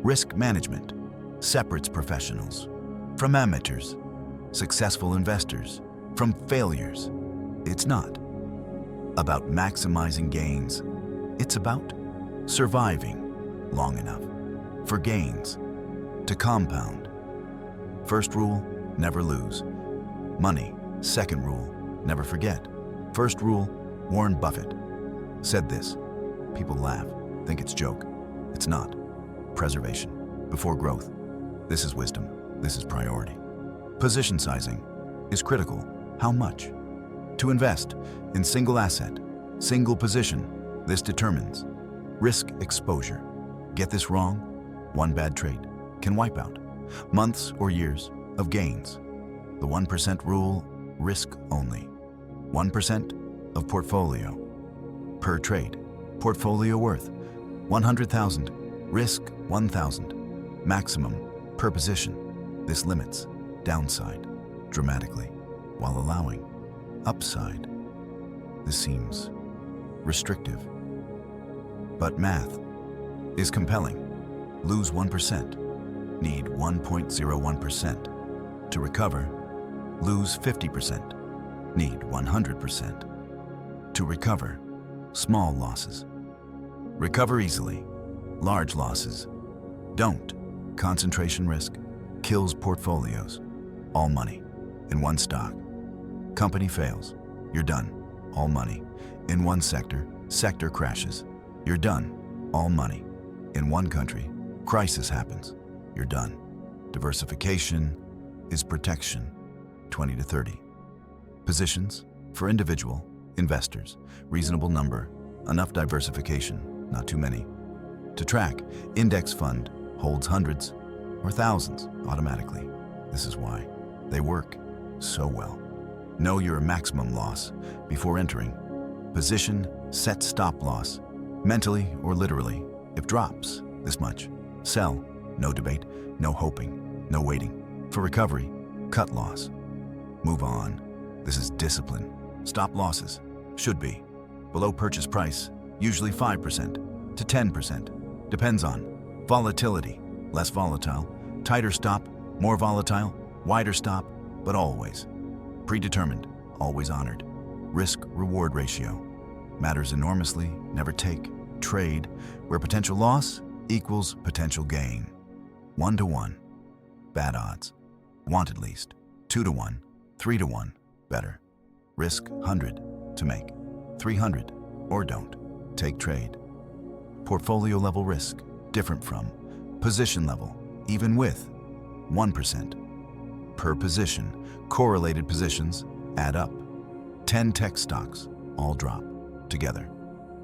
Risk management separates professionals from amateurs, successful investors from failures. It's not about maximizing gains. It's about surviving long enough for gains to compound. First rule, never lose. Money. Second rule, never forget. First rule, Warren Buffett said this. People laugh, think it's joke. It's not. Preservation before growth. This is wisdom. This is priority. Position sizing is critical. How much? To invest in single asset, single position, this determines risk exposure. Get this wrong, one bad trade can wipe out months or years of gains. The 1% rule, risk only. 1% of portfolio per trade. Portfolio worth 100,000, risk 1,000. Maximum per position. This limits downside dramatically while allowing upside. This seems restrictive, but math is compelling. Lose 1%, need 1.01%. To recover, lose 50%, need 100%. To recover, small losses. Recover easily, large losses don't. Concentration risk kills portfolios. All money in one stock. Company fails, you're done. All money in one sector. Sector crashes, you're done. All money in one country. Crisis happens, you're done. Diversification is protection. 20 to 30. Positions for individual investors. Reasonable number. Enough diversification, not too many. To track, index fund holds hundreds or thousands automatically. This is why they work so well. Know your maximum loss before entering. Position, set stop loss, mentally or literally. If drops this much, sell. No debate, no hoping, no waiting. For recovery, cut loss. Move on. This is discipline. Stop losses should be below purchase price, usually 5% to 10%. Depends on volatility. Less volatile, tighter stop, more volatile, wider stop, but always predetermined, always honored. Risk-reward ratio matters enormously. Never take trade where potential loss equals potential gain. 1 to 1, bad odds. Want at least 2 to 1, 3 to 1, better. Risk 100 to make 300 or don't. Take trade. Portfolio level risk, different from position level, even with 1% per position. Correlated positions add up. 10 tech stocks all drop together.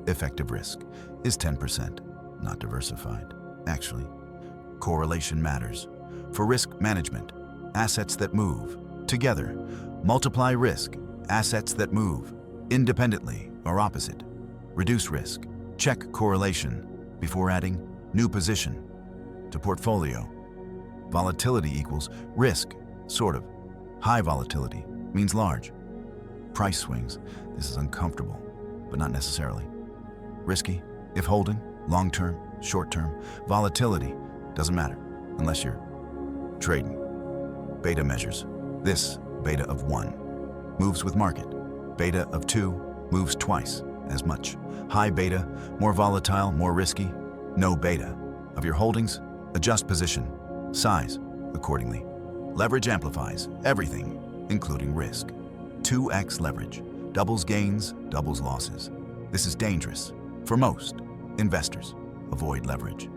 Effective risk is 10%, not diversified. Actually, correlation matters. For risk management, assets that move together multiply risk. Assets that move independently or opposite reduce risk. Check correlation before adding new position to portfolio. Volatility equals risk, sort of. High volatility means large. Price swings, this is uncomfortable, but not necessarily. Risky, if holding, long-term, short-term. Volatility doesn't matter unless you're trading. Beta measures. This beta of 1 moves with market. Beta of 2 moves twice as much. High beta, more volatile, more risky. No beta of your holdings, adjust position, size accordingly. Leverage amplifies everything, including risk. 2x leverage, doubles gains, doubles losses. This is dangerous for most investors. Avoid leverage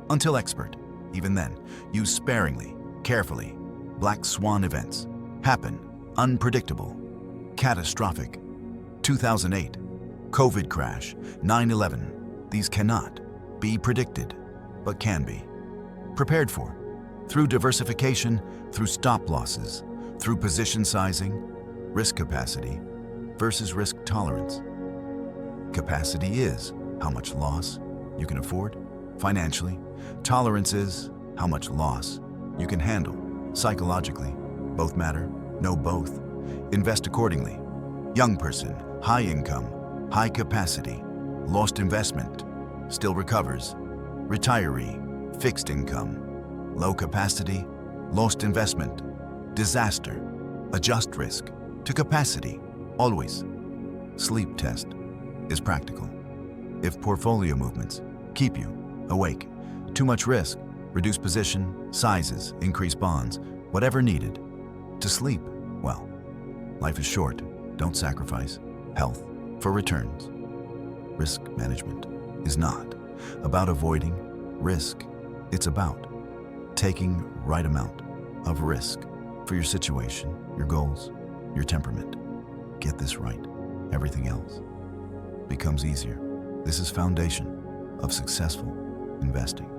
until expert. Even then, use sparingly, carefully. Black swan events happen, unpredictable, catastrophic. 2008, COVID crash, 9/11. These cannot be predicted, but can be prepared for through diversification, through stop losses, through position sizing. Risk capacity versus risk tolerance. Capacity is how much loss you can afford financially. Tolerance is how much loss you can handle psychologically. Both matter. Know both. Invest accordingly. Young person, high income, high capacity. Lost investment, still recovers. Retiree, fixed income, low capacity, lost investment, disaster, adjust risk to capacity, always. Sleep test is practical. If portfolio movements keep you awake, too much risk, reduce position, sizes, increase bonds, whatever needed to sleep well. Life is short. Don't sacrifice health for returns. Risk management is not about avoiding risk. It's about taking right amount of risk for your situation, your goals, your temperament. Get this right. Everything else becomes easier. This is foundation of successful investing.